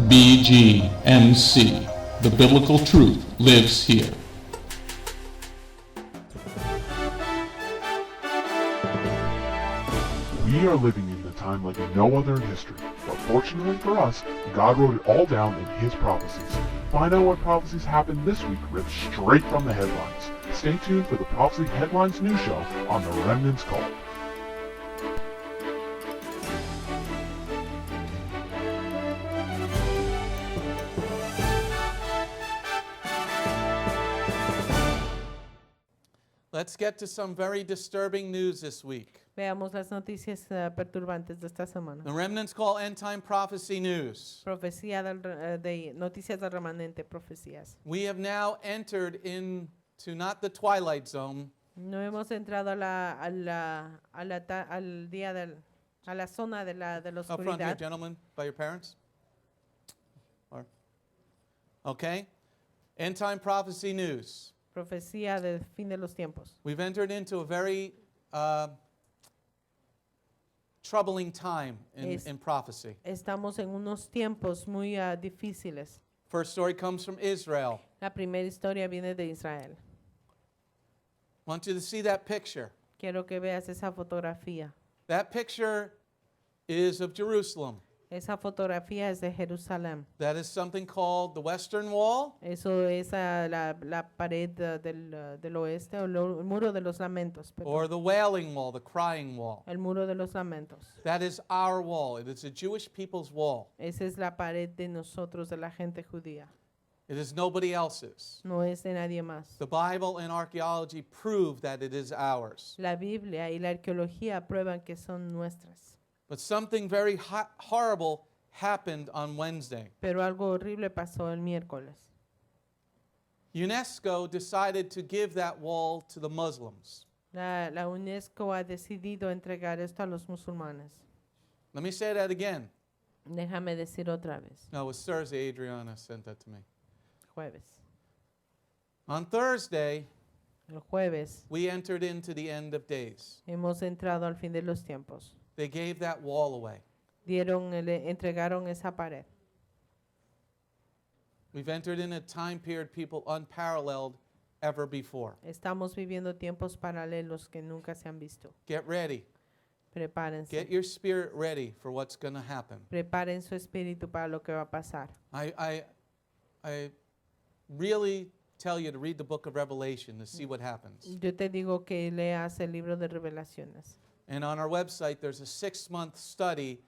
BGMC. The biblical truth lives here. We are living in a time like no other in history, but fortunately for us, God wrote it all down in His prophecies. Find out what prophecies happened this week ripped straight from the headlines. Stay tuned for the Prophecy Headlines news show on the Remnants Call. Let's get to some very disturbing news this week. Veamos las noticias perturbantes de esta semana. The Remnants Call End Time Prophecy News. Profecía de noticias del remanente, profecías. We have now entered into not the twilight zone, No hemos entrado al día a la zona de la up front here, oscuridad. gentlemen, by your parents. Okay? End Time Prophecy News. Profecía del fin de los tiempos. We've entered into a very troubling time in prophecy. Estamos en unos tiempos muy difíciles. First story comes from Israel. La primera historia viene de Israel. I want you to see that picture. Quiero que veas esa fotografía. That picture is of Jerusalem. Esa fotografía es de Jerusalén. That is something called the Western Wall, Eso es la pared del oeste, o el muro de los lamentos. Perdón. or the Wailing Wall, the Crying Wall. El muro de los lamentos. That is our wall. It is the Jewish people's wall. Esa es la pared de nosotros, de la gente judía. It is nobody else's. No es de nadie más. The Bible and archaeology prove that it is ours. La Biblia y la arqueología prueban que son nuestras. But something very horrible happened on Wednesday. Pero algo horrible pasó el miércoles. UNESCO decided to give that wall to the Muslims. La UNESCO ha decidido entregar esto a los musulmanes. Let me say that again. Déjame decir otra vez. No, it was Thursday. Adriana sent that to me. Jueves. On Thursday, El jueves we entered into the end of days. hemos entrado al fin de los tiempos. They gave that wall away. Entregaron esa pared. We've entered in a time period people unparalleled ever before. Estamos viviendo tiempos paralelos que nunca se han visto. Get ready. Prepárense. Get your spirit ready for what's going to happen. Preparen su espíritu para lo que va a pasar. I really tell you to read the book of Revelation to see what happens. Yo te digo que leas el libro de Revelaciones. And on our website, there's a 6-month study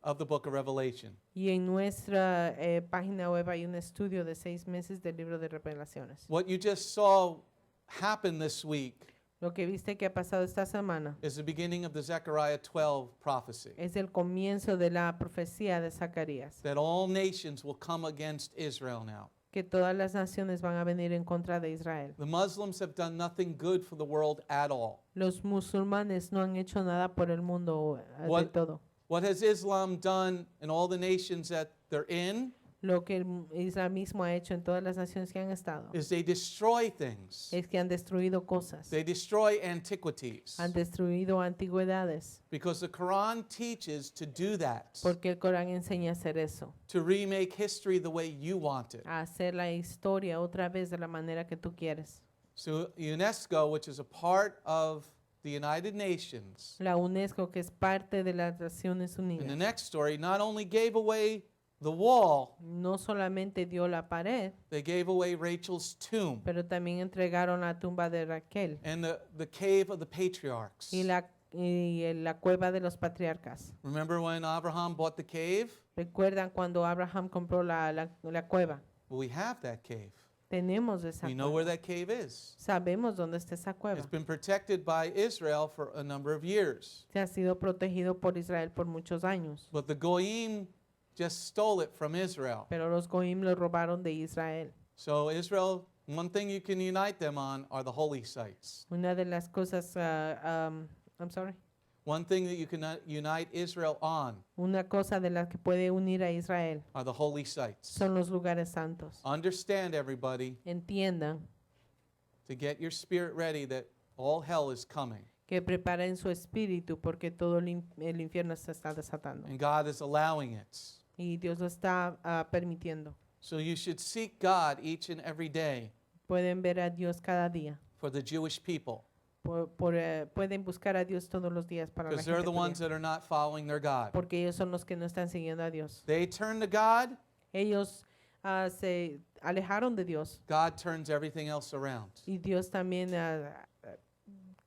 of the book of Revelation. Y en nuestra página web hay un estudio de 6 meses del libro de Revelaciones. What you just saw happen this week Lo que viste que ha pasado esta semana is the beginning of the Zechariah 12 prophecy. es el comienzo de la profecía de Zacarías. That all nations will come against Israel now. Que todas las naciones van a venir en contra de Israel. The Muslims have done nothing good for the world at all. Los musulmanes no han hecho nada por el mundo de What- todo. What has Islam done in all the nations that they're in Lo que el islamismo ha hecho en todas las naciones que han estado is they destroy things. es que han destruido cosas. They destroy antiquities. Han destruido antigüedades. Because the Quran teaches to do that. Porque el Corán enseña a hacer eso. To remake history the way you want it. A hacer la historia otra vez de la manera que tú quieres. So UNESCO, which is a part of the United Nations, La UNESCO, que es parte de las Naciones in the Unidas, next story, not only gave away the wall, no solamente dio la pared, they gave away Rachel's tomb pero también entregaron la tumba de Raquel and the cave of the patriarchs. y la cueva de los patriarcas. Remember when Abraham bought the cave? ¿Recuerdan cuando Abraham compró la cueva? Well, we have that cave. Tenemos esa We know where cueva. that cave is. Sabemos dónde está esa cueva. It's been protected by Israel for a number of years. Se ha sido protegido por Israel por muchos años, But the Goyim just stole it from Israel. pero los Goim lo robaron de Israel. So Israel, one thing you can unite them on are the holy sites. Una de las cosas, I'm sorry, One thing that you can unite Israel on una cosa de las que puede unir a Israel are the holy sites. son los lugares santos. Understand, everybody, Entiendan to get your spirit ready that all hell is coming. que preparen su espíritu porque todo el infierno se está desatando. And God is allowing it. Y Dios lo está permitiendo. So you should seek God each and every day Pueden ver a Dios cada día. for the Jewish people, Pueden buscar a Dios todos los días para la because they're gente the ones judía, that are not following their God. porque ellos son los que no están siguiendo a Dios. They turn to God, Ellos se alejaron de Dios God turns everything else around. y Dios también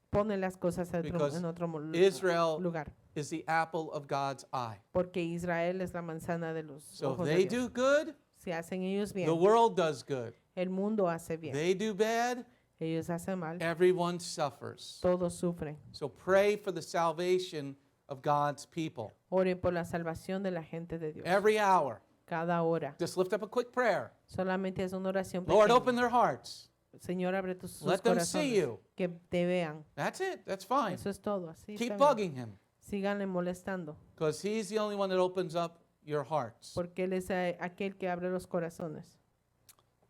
pone las cosas Because en otro Israel lugar. is the apple of God's eye. Porque Israel es la manzana de los So if ojos de they Dios. do good, Si hacen ellos bien, the world does good. el mundo hace bien. They do bad, Ellos hacen mal, everyone suffers. todos sufren. So pray for the salvation of God's people. Oren por la salvación de la gente de Dios. Every hour, Cada hora. just lift up a quick prayer. Solamente es una oración Lord, pequeña. open their hearts. Señor, abre sus Let them see corazones. you. Que te vean. That's it. That's fine. Eso es todo. Así Keep está bien. bugging him, Síganle molestando. because he's the only one that opens up your hearts. Porque Él es aquel que abre los corazones.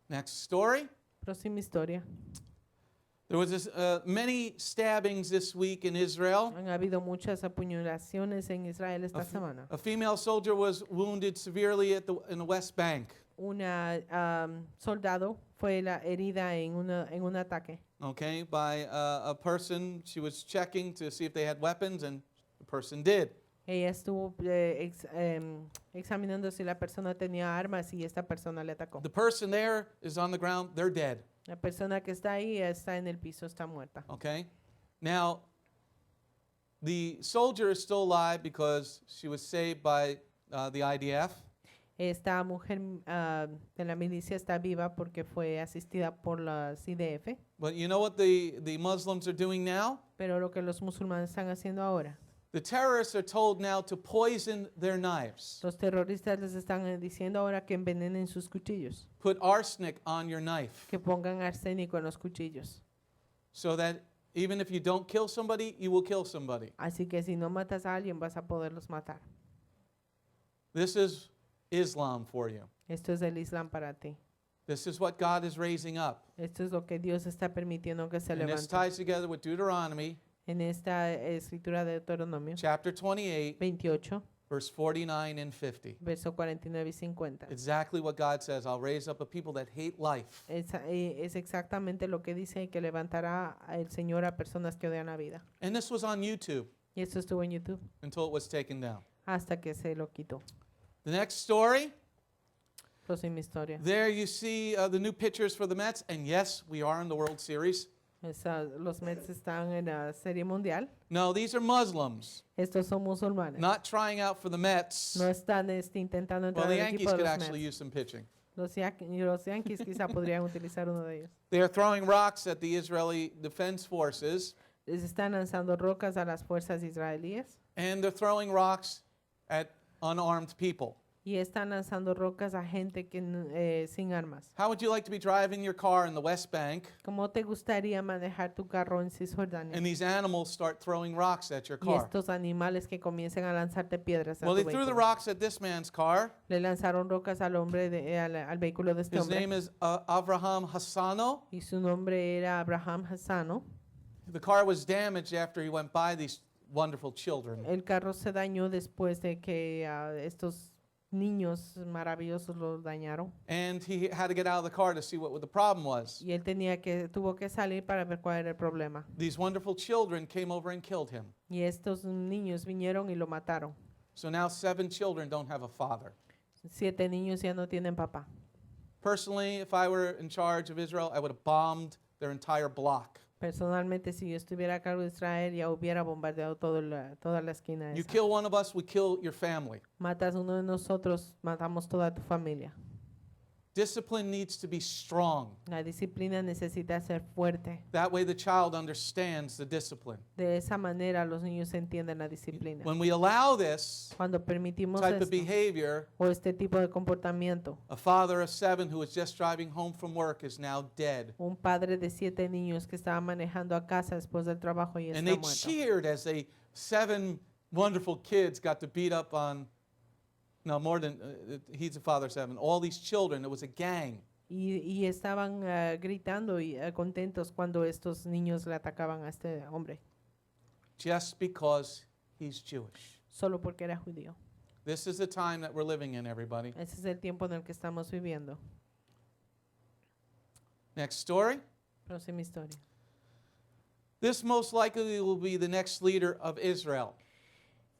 Next story. Próxima historia. There was many stabbings this week in Israel. Han habido muchas apuñalaciones en Israel esta semana. A female soldier was wounded severely in the West Bank. Una soldado fue herida en un ataque. Okay, by a person. She was checking to see if they had weapons, and the person did. Ella estuvo examinando si la persona tenía armas y esta persona le atacó. The person there is on the ground. They're dead. La persona que está ahí está en el piso, está muerta. Okay, now the soldier is still alive because she was saved by the IDF. Esta mujer de la milicia está viva porque fue asistida por la IDF. But you know what the Muslims are doing now? Pero lo que los musulmanes están haciendo ahora, The terrorists are told now to poison their knives. los terroristas les están diciendo ahora que envenenen sus cuchillos, Put arsenic on your knife, que pongan arsénico en los cuchillos. so that even if you don't kill somebody, you will kill somebody. Así que si no matas a alguien vas a poderlos matar. This is Islam for you. Esto es el Islam para ti. This is what God is raising up. Esto es lo que Dios está permitiendo que se And this levante. ties together with Deuteronomy En esta escritura de Deuteronomio chapter 28, 28, verse 49 and 50. verso 49 y 50. Exactly what God says. I'll raise up a people that hate life. Es exactamente lo que dice que levantará el Señor a personas que odian la vida. And this was on YouTube Y esto estuvo en YouTube until it was taken down. hasta que se lo quitó. The next story, Próxima historia. there you see the new pitchers for the Mets. And yes, we are in the World Series. Los Mets están en la Serie Mundial. No, these are Muslims, Estos son musulmanes. not trying out for the Mets. No están intentando Well, entrar the al Yankees equipo de could los actually Mets. use some pitching. Los Yankees quizá podrían utilizar uno de ellos. They are throwing rocks at the Israeli Defense Forces, Les están lanzando rocas a las fuerzas israelíes and they're throwing rocks at unarmed people. y están lanzando rocas a gente sin armas. How would you like to be driving your car in the West Bank ¿Cómo te gustaría manejar tu carro en Cisjordania? and these animals start throwing rocks at your Y car? estos animales que comiencen a lanzarte piedras a Well, tu they threw the vehículo. rocks at this man's car. Le lanzaron rocas al hombre, al vehículo de este His name hombre. is Avraham Hassano. Y su nombre era Abraham Hassano. The car was damaged after he went by these wonderful children. El carro se dañó después de que estos niños maravillosos lo dañaron. And he had to get out of the car to see what the problem was. Y él tuvo que salir para ver cuál era el problema. These wonderful children came over and killed him. Y estos niños vinieron y lo mataron. So now 7 children don't have a father. 7 niños ya no tienen papá. Personally, if I were in charge of Israel, I would have bombed their entire block. Personalmente, si yo estuviera a cargo de Israel, ya hubiera bombardeado toda la esquina You esa. kill one of us, we kill your family. Matas uno de nosotros, matamos toda tu familia. Discipline needs to be strong. La disciplina necesita ser fuerte. That way the child understands the discipline. De esa manera los niños entienden la disciplina. When we allow this Cuando permitimos type of esto, behavior, o este tipo de comportamiento, a father of 7 who was just driving home from work is now dead. un padre de 7 niños que estaba manejando a casa después del trabajo y And está they muerto. cheered as 7 wonderful kids got to beat up on, no, more than, he's a father of 7, all these children. It was a gang. Y estaban gritando y contentos cuando estos niños le atacaban a este hombre, Just because he's Jewish. solo porque era judío. This is the time that we're living in, everybody. Ese es el tiempo en el que estamos viviendo. Next story. Próxima historia. This most likely will be the next leader of Israel.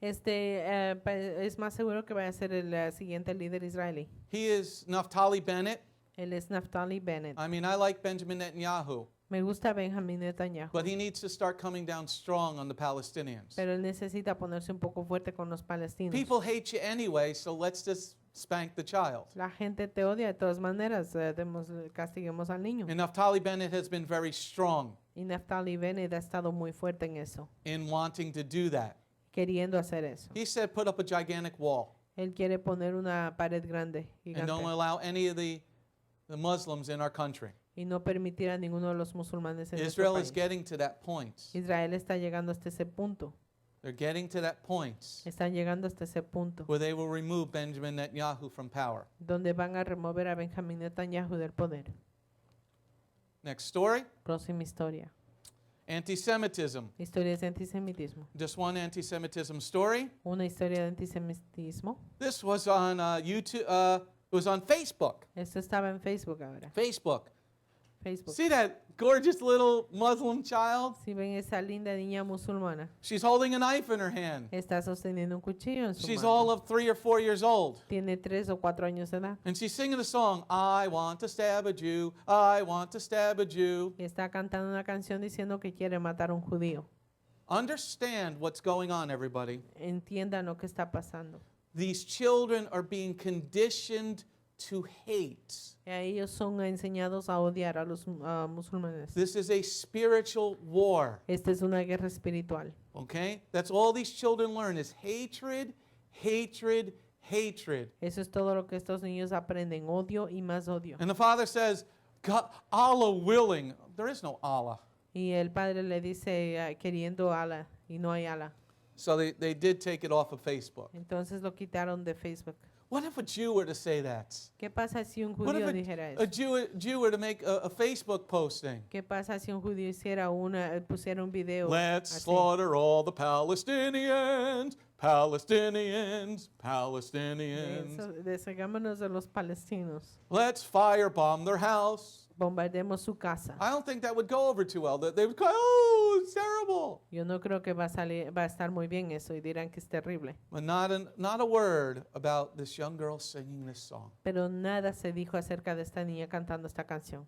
Es más seguro que va a ser el siguiente líder israelí. He is Naphtali Bennett. Él es Naftali Bennett. I mean, I like Benjamin Netanyahu, Me gusta Benjamín Netanyahu. but he needs to start coming down strong on the Palestinians. Pero él necesita ponerse un poco fuerte con los palestinos. People hate you anyway, so let's just spank the child. La gente te odia de todas maneras. Castiguemos al niño. And Naphtali Bennett has been very strong Y Naftali Bennett ha estado muy fuerte en eso, in wanting to do that. queriendo hacer eso. He said, put up a gigantic wall Él quiere poner una pared grande, and don't gigante, allow any of the Muslims in our country. y no permitir a ninguno de los musulmanes en nuestro Israel is país. getting to that point. Israel está llegando hasta ese punto. They're getting to that point Están llegando hasta ese punto where they will remove Benjamin Netanyahu from power. donde van a remover a Benjamín Netanyahu del poder. Next story. Próxima historia. Anti-Semitism. Historias de antisemitismo. Just one anti-Semitism story. Una historia de antisemitismo. This was on YouTube. It was on Facebook. Esto estaba en Facebook ahora. Facebook. Facebook. See that gorgeous little Muslim child? Si ven esa linda niña musulmana, She's holding a knife in her hand. está sosteniendo un cuchillo en su She's mano. all of 3 or 4 years old. Tiene 3 o 4 años de edad. And she's singing a song, I want to stab a Jew, I want to stab a Jew. Y está cantando una canción diciendo que quiere matar a un judío. Understand what's going on, everybody. Entiendan lo que está pasando. These children are being conditioned to hate. Ellos son enseñados a odiar a los musulmanes. This is a spiritual war, Esta es una guerra espiritual. okay? That's all these children learn is hatred, hatred, hatred. Eso es todo lo que estos niños aprenden, odio y más odio. And the father says, God, Allah willing. There is no Allah. Y el padre le dice queriendo ala y no hay ala. So they did take it off of Facebook. Entonces lo quitaron de Facebook. What if a Jew were to say that? ¿Qué pasa si un What judío if dijera a eso? Jew were to make a Facebook posting? ¿Qué pasa si un judío pusiera un video Let's así? slaughter all the Palestinians, Palestinians, Palestinians. Deshagámonos de los palestinos. Let's firebomb their house. Bombardemos su casa. I don't think that would go over too well. They would go, oh, it's terrible. Yo no creo que va a estar muy bien eso y dirán que es terrible. But not a word about this young girl singing this song. Pero nada se dijo acerca de esta niña cantando esta canción.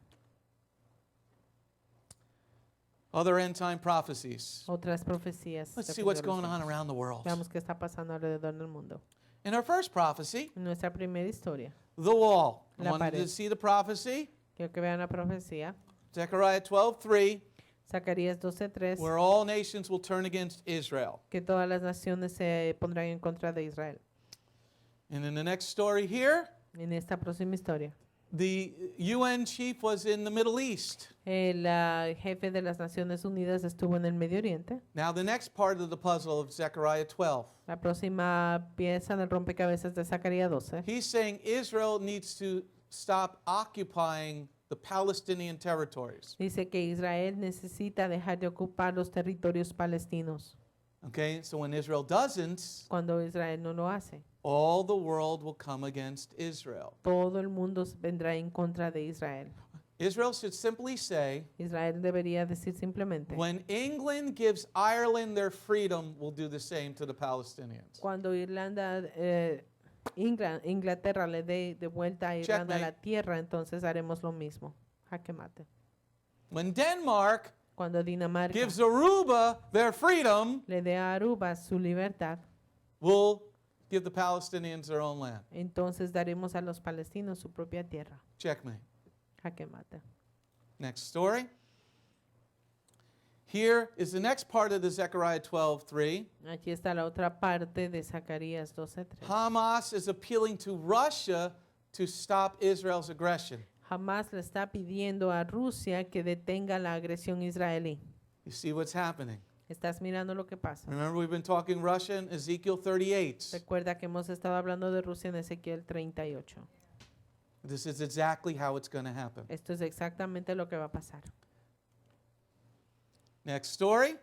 Other end time prophecies. Otras profecías. Let's de see what's fin de los going on tiempos. around the world. Veamos qué está pasando alrededor del mundo. In our first prophecy, En nuestra primera historia, the wall. I La wanted pared. to see the prophecy. quiero que vean la profecía. Zechariah 12:3, Zacarías 12:3, where all nations will turn against Israel. que todas las naciones se pondrán en contra de Israel. And in the next story here, En esta próxima historia, the UN chief was in the Middle East. el jefe de las Naciones Unidas estuvo en el Medio Oriente. Now the next part of the puzzle of Zechariah 12. La próxima pieza del rompecabezas de Zacarías 12. He's saying Israel needs to stop occupying the Palestinian territories. Dice que Israel necesita dejar de ocupar los territorios palestinos. Okay, so when Israel doesn't, Cuando Israel no lo hace, all the world will come against Israel. todo el mundo vendrá en contra de Israel. Israel should simply say, Israel debería decir simplemente, when England gives Ireland their freedom, we'll do the same to the Palestinians. cuando Inglaterra le dé de vuelta a Irlanda la tierra, entonces haremos lo mismo. Jaque mate. When Denmark Cuando Dinamarca gives Aruba their freedom, le dé a Aruba su libertad, we'll give the Palestinians their own land. entonces daremos a los palestinos su propia tierra. Checkmate. Jaque mate. Next story. Here is the next part of the Zechariah 12:3. Aquí está la otra parte de Zacarías 12:3. Hamas is appealing to Russia to stop Israel's aggression. Jamás le está pidiendo a Rusia que detenga la agresión israelí. You see what's happening. ¿Estás mirando lo que pasa? Remember, we've been talking Russia in Ezekiel 38. Recuerda que hemos estado hablando de Rusia en Ezequiel 38. This is exactly how it's going to happen. Esto es exactamente lo que va a pasar. Next story.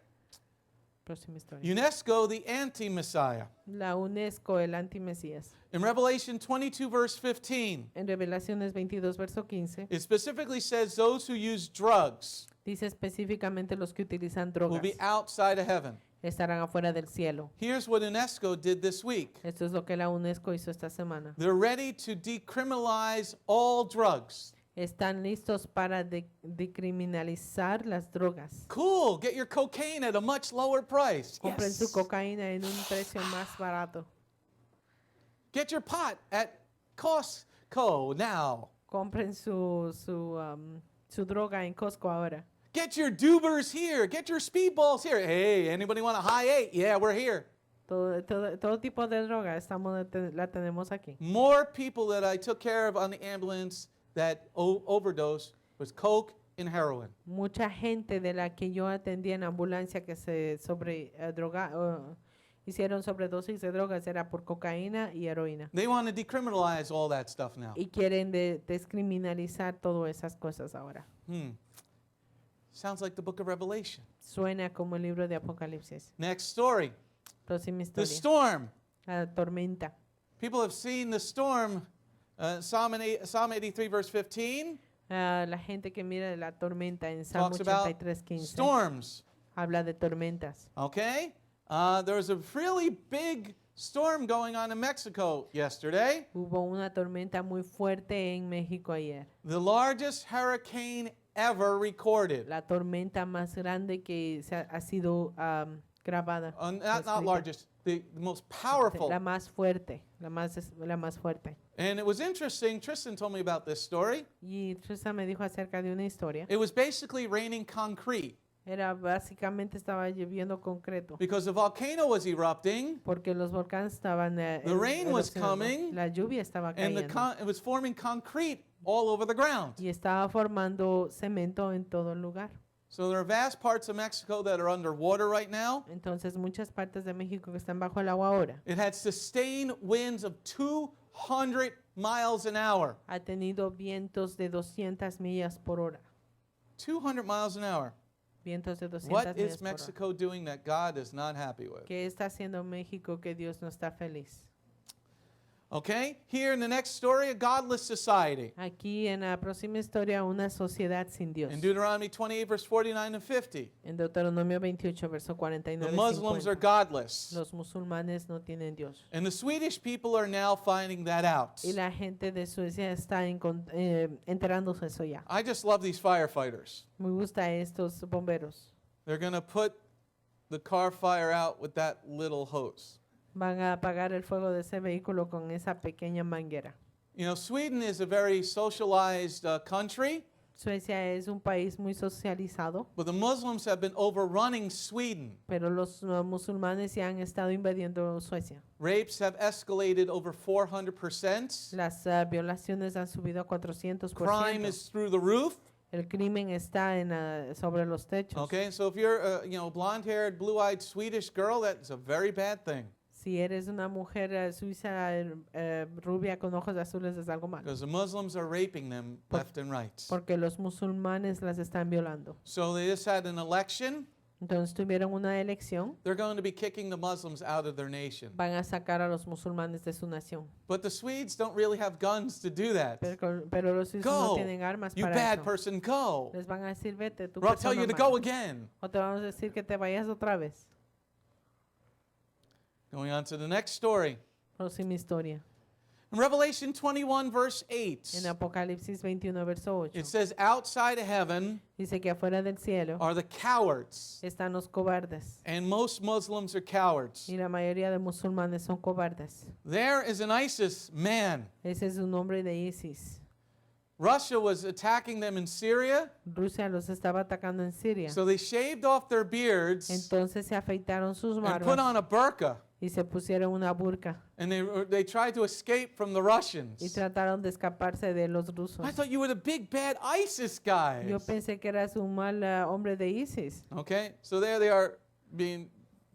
Próxima historia. UNESCO, the anti-Messiah. La UNESCO, el antimesías. In Revelation 22, verse 15, En Revelaciones 22, verso 15, it specifically says those who use drugs dice específicamente los que utilizan will drogas be outside of heaven. estarán afuera del cielo. Here's what UNESCO did this week. Esto es lo que la UNESCO hizo esta semana. They're ready to decriminalize all drugs. Están listos para decriminalizar las drogas. Cool, get your cocaine at a much lower price. Compren su Yes. cocaína en un precio más barato. Get your pot at Costco now. Compren su droga en Costco ahora. Get your doobers here. Get your speedballs here. Hey, anybody want a high 8? Yeah, we're here. Todo tipo de droga la tenemos aquí. More people that I took care of on the ambulance that overdose was coke and heroin. Mucha gente de la que yo atendí en ambulancia que se hicieron sobredosis de drogas era por cocaína y heroína. They want to decriminalize all that stuff now. Y quieren descriminalizar todas esas cosas ahora. Sounds like the book of Revelation. Suena como el libro de Apocalipsis. Next story. Próxima The historia. storm. La tormenta. People have seen the storm. Psalm 83, verse 15 La gente que mira la tormenta en Salmo talks about 83:15 storms. habla de tormentas. Okay? There was a really big storm going on in Mexico yesterday. Hubo una tormenta muy fuerte en México ayer. The largest hurricane ever recorded. La tormenta más grande que ha sido grabada. Not descrita. largest, the most powerful. La más fuerte, la más fuerte. And it was interesting. Tristan told me about this story. Y Tristan me dijo acerca de una historia. It was basically raining concrete Básicamente estaba lloviendo concreto. because the volcano was erupting Porque los volcanes estaban The rain was erupcionando. coming, La lluvia estaba and cayendo. it was forming concrete all over the ground. Y estaba formando cemento en todo el lugar. So there are vast parts of Mexico that are underwater right now. Entonces muchas partes de México que están bajo el agua ahora It had sustained winds of 200 miles an hour. ha tenido vientos de 200 millas por hora. 200 miles an hour. Vientos de 200 What millas is por hora. Mexico doing that God is not happy with? ¿Qué está haciendo México que Dios no está feliz? Okay? Here in the next story, a godless society. Aquí en la próxima historia, una sociedad sin Dios. In Deuteronomy 28, verse 49 and 50, En Deuteronomio 28, verso 49 the y Muslims 50. are godless. Los musulmanes no tienen Dios. And the Swedish people are now finding that out. Y la gente de Suecia está enterándose eso ya. I just love these firefighters. Me gusta estos bomberos. They're going to put the car fire out with that little hose. Van a apagar el fuego de ese vehículo con esa pequeña manguera. You know, Sweden is a very socialized country, Suecia es un país muy socializado, but the Muslims have been overrunning Sweden. pero los musulmanes ya han estado invadiendo Suecia. Rapes have escalated over 400%. Las violaciones han subido a 400%. Crime is through the roof. El crimen está sobre los techos. Okay, so if you're a blonde-haired, blue-eyed Swedish girl, that's a very bad thing Si eres una mujer suiza rubia con ojos azules es algo malo, because the Muslims are raping them left and right. porque los musulmanes las están violando. So they just had an election. Entonces tuvieron una elección, They're going to be kicking the Muslims out of their nation. van a sacar a los musulmanes de su nación. But the Swedes don't really have guns to do that. Pero los suizos no Go, tienen armas you para bad eso. person, go. Les van a decir, vete, tú Or I'll tell persona you to go mala. again. O te vamos a decir que te vayas otra vez. Going on to the next story. Próxima historia. In Revelation 21, verse En 8, Apocalipsis 21, verso 8. it says, outside of heaven Dice que afuera del cielo are the cowards. están los cobardes. And most Muslims are cowards. Y la mayoría de musulmanes son cobardes. There is an ISIS man. Ese es un nombre de ISIS. Russia was attacking them in Syria, Rusia los estaba atacando en Siria. so they shaved off their beards Entonces se afeitaron sus and put barbas on a burqa. y se pusieron una burka And they tried to escape from the y Russians. trataron de escaparse de los rusos. I thought you were the big bad ISIS guys. Yo pensé que eras un mal hombre de ISIS. Okay, so there they are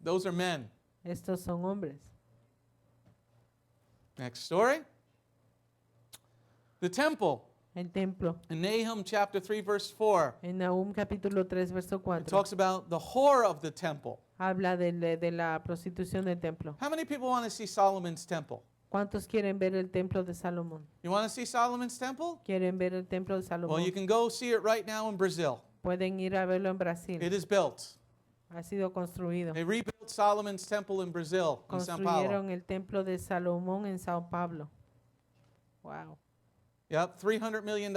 those are men. Estos son hombres. Next story. The temple. El templo. In Nahum chapter 3, verse 4, En Nahum capítulo 3, verso it 4. talks about the whore of the temple. Habla de la prostitución del templo. How many people want to see Solomon's temple? ¿Cuántos quieren ver el templo de Salomón? You want to see Solomon's temple? ¿Quieren ver el templo de Well, you Salomón? can go see it right now in Brazil. Pueden ir a verlo en Brasil. It is built. Ha sido construido. They rebuilt Solomon's temple in Brazil, in São Paulo. Construyeron el templo de Salomón en Sao Paulo. Wow. Yep, $300 million.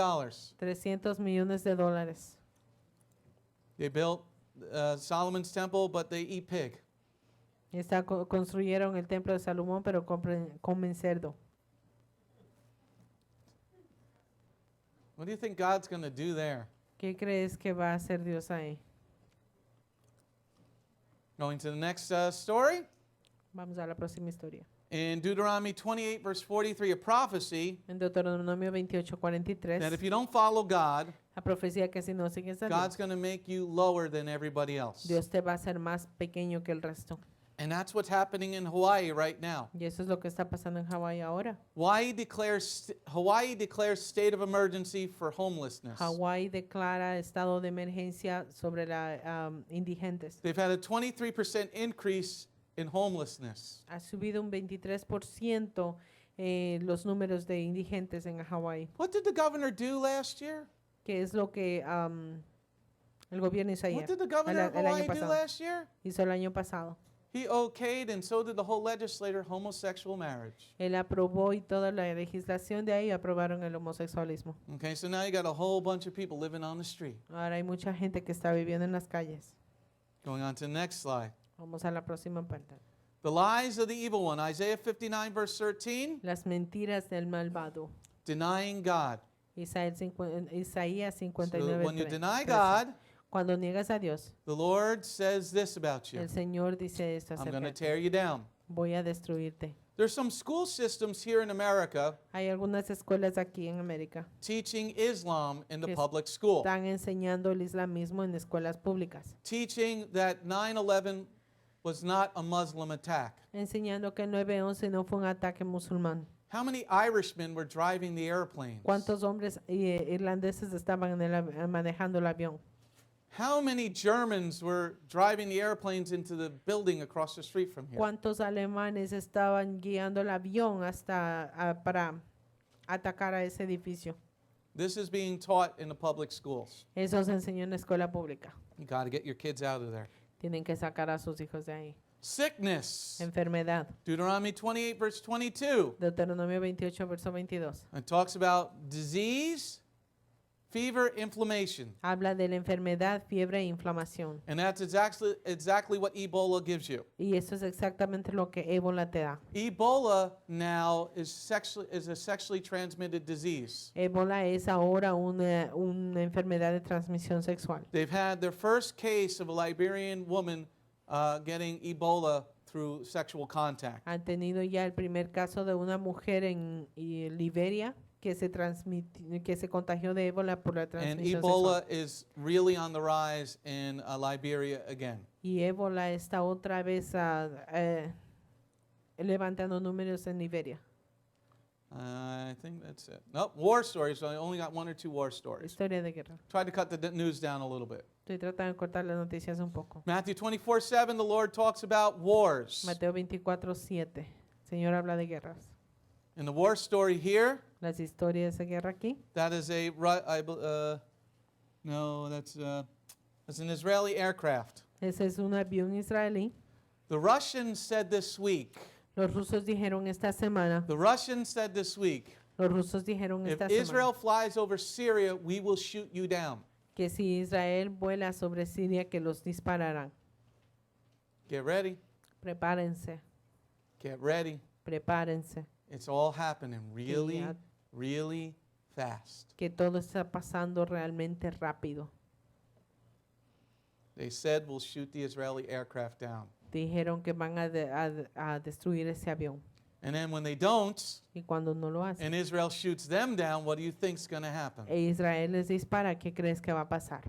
300 millones de dólares. They built Solomon's temple, but they eat pig. Construyeron el templo de Salomón, pero comen cerdo. What do you think God's going to do there? ¿Qué crees que va a hacer Dios ahí? Going to the next story. Vamos a la próxima historia. In Deuteronomy 28, verse 43, a prophecy En Deuteronomio 28:43, that if you don't follow God, la profecía que si no sigues a God's Dios, going to make you lower than everybody else. Dios te va a hacer más pequeño que el resto. And that's what's happening in Hawaii right now. Y eso es lo que está pasando en Hawái ahora. Hawaii declares state of emergency for homelessness. Hawái declara estado de emergencia sobre los indigentes. They've had a 23% increase in homelessness. Ha subido un 23% los números de indigentes en Hawái. What did the governor do last year? ¿Qué es lo que el gobierno hizo What ayer? did the governor of el año Hawaii do pasado. last year? Hizo el año pasado. He okayed, and so did the whole legislature, homosexual marriage. Él aprobó y toda la legislación de ahí aprobaron el homosexualismo. Okay, so now you got a whole bunch of people living on the street. Ahora hay mucha gente que está viviendo en las calles. Going on to the next slide. Vamos a la próxima parte. The lies of the evil one, Isaiah 59, verse 13, Las mentiras del malvado. denying God. Isaías So 59. when you deny 13. God, Cuando niegas a Dios, the Lord says this about you. el Señor dice esto I'm acerca going to de ti. tear you down. Voy a destruirte. There's some school systems here in America Hay algunas escuelas aquí en América teaching Islam in the Yes. public school, están enseñando el islamismo en escuelas públicas, teaching that 9/11 was not a Muslim attack. enseñando que el 9/11 no fue un ataque musulmán. How many Irishmen were driving the airplanes? ¿Cuántos hombres irlandeses estaban manejando el avión? How many Germans were driving the airplanes into the building across the street from here? ¿Cuántos alemanes estaban guiando el avión para atacar a ese edificio? This is being taught in the public schools. Eso se enseñó en la escuela pública. You got to get your kids out of there. Tienen que sacar a sus hijos de ahí. Sickness. Enfermedad. Deuteronomy 28, verse 22. Deuteronomio 28, verso 22. It talks about disease, fever, inflammation. Habla de la enfermedad, fiebre e inflamación. And that's exactly what Ebola gives you. Y eso es exactamente lo que ébola te da. Ebola now is a sexually transmitted disease. Ébola es ahora una enfermedad de transmisión sexual. They've had their first case of a Liberian woman getting Ebola through sexual contact. Han tenido ya el primer caso de una mujer en Liberia que se contagió de ébola por la And transmisión Ebola sexual. is really on the rise in Liberia again. Y ébola está otra vez levantando números en Liberia. I think that's it. Nope, war stories. I only got one or two war stories. Historia de guerra. Tried to cut the news down a little bit. Estoy tratando de cortar las noticias un poco. Matthew 24:7, the Lord talks about wars. Mateo 24:7. Señor habla de guerras. In the war story here, Las historias de guerra aquí. that is that's an Israeli aircraft. Ese es un avión israelí. The Russians said this week. Los rusos dijeron esta semana. The Russians said this week. Los rusos dijeron If esta Israel semana flies over Syria, we will shoot you down. que si Israel vuela sobre Siria que los dispararán. Get ready. Prepárense, Get ready. prepárense. It's all happening really, ya- really fast. Que todo está pasando realmente rápido. They said we'll shoot the Israeli aircraft down. Dijeron que van a destruir ese avión. And then when they don't, Y cuando no lo hacen, and Israel shoots them down, what do you think's going to happen? Israel les dispara, ¿qué crees que va a pasar?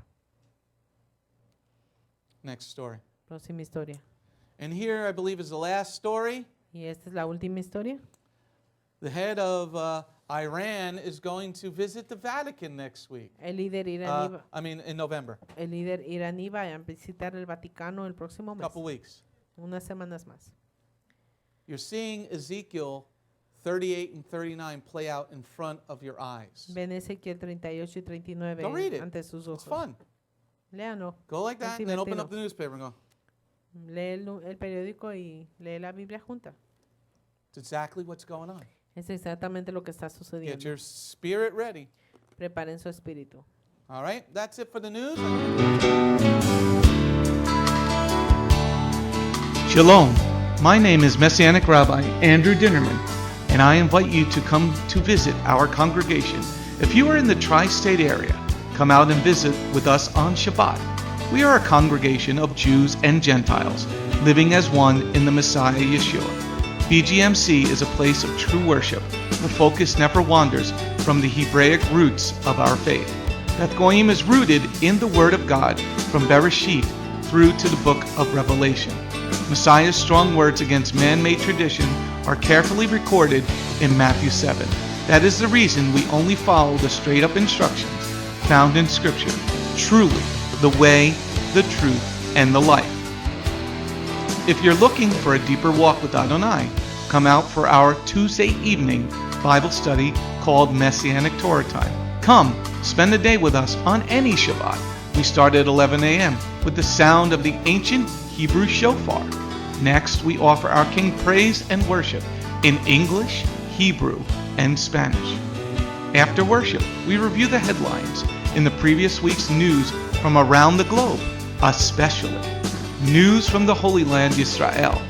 Next story. Próxima historia. And here, I believe, is the last story. Y esta es la última historia. The head of Iran is going to visit the Vatican next week. El líder iraní, In November, el líder iraní va a visitar el Vaticano el próximo mes, couple weeks. unas semanas más. You're seeing Ezekiel 38 and 39 play out in front of your eyes. Ven Ezequiel 38 y 39 Go read it. ante sus It's ojos. fun. Léanlo. Go like that Es and then open divertido. up the newspaper and go, Lee el periódico y lee la Biblia junta. it's exactly what's going on. Es exactamente lo que está Get sucediendo. your spirit ready. Preparen su espíritu. All right, that's it for the news. Shalom. My name is Messianic Rabbi Andrew Dinnerman, and I invite you to come to visit our congregation. If you are in the tri-state area, come out and visit with us on Shabbat. We are a congregation of Jews and Gentiles, living as one in the Messiah Yeshua. BGMC is a place of true worship. The focus never wanders from the Hebraic roots of our faith. Beth Goyim is rooted in the Word of God from Bereshit through to the book of Revelation. Messiah's strong words against man-made tradition are carefully recorded in Matthew 7. That is the reason we only follow the straight-up instructions found in Scripture. Truly, the way, the truth, and the life. If you're looking for a deeper walk with Adonai, come out for our Tuesday evening Bible study called Messianic Torah Time. Come, spend a day with us on any Shabbat. We start at 11 a.m. with the sound of the ancient Hebrew shofar. Next, we offer our King praise and worship in English, Hebrew, and Spanish. After worship, we review the headlines in the previous week's news from around the globe, especially news from the Holy Land, Israel.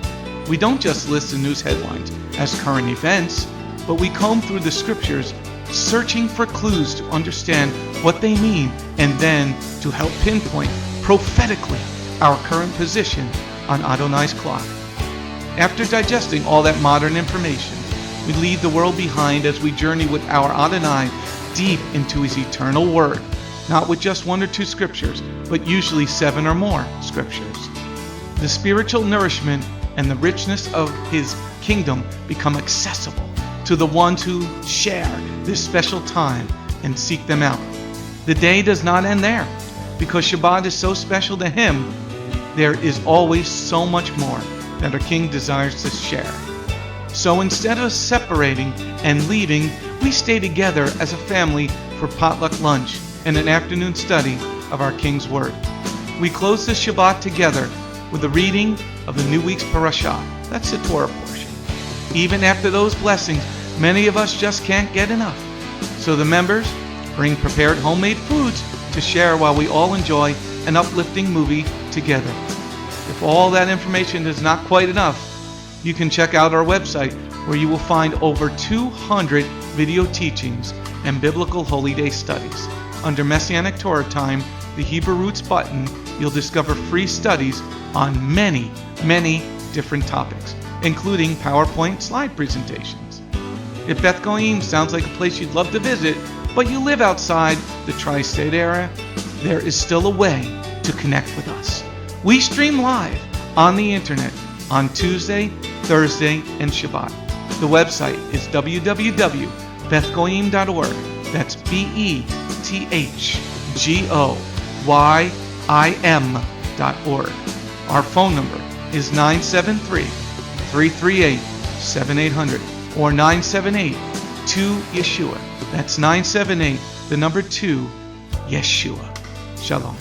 We don't just list the news headlines as current events, but we comb through the scriptures, searching for clues to understand what they mean and then to help pinpoint prophetically our current position on Adonai's clock. After digesting all that modern information, we leave the world behind as we journey with our Adonai deep into his eternal word, not with just one or two scriptures, but usually 7 or more scriptures. The spiritual nourishment and the richness of his kingdom become accessible to the ones who share this special time and seek them out. The day does not end there. Because Shabbat is so special to him, there is always so much more that our King desires to share. So instead of separating and leaving, we stay together as a family for potluck lunch and an afternoon study of our King's Word. We close the Shabbat together with the reading of the new week's parashah. That's the Torah portion. Even after those blessings, many of us just can't get enough. So the members bring prepared homemade foods to share while we all enjoy an uplifting movie together. If all that information is not quite enough, you can check out our website where you will find over 200 video teachings and biblical holy day studies. Under Messianic Torah Time, the Hebrew Roots button, you'll discover free studies on many, many different topics, including PowerPoint slide presentations. If Beth Goyim sounds like a place you'd love to visit, but you live outside the tri-state area, there is still a way to connect with us. We stream live on the internet on Tuesday, Thursday, and Shabbat. The website is www.bethgoyim.org. That's BETHGOYIM.org. Our phone number is 973-338-7800 or 978-2-YESHUA. That's 978, the number 2, Yeshua. Shalom.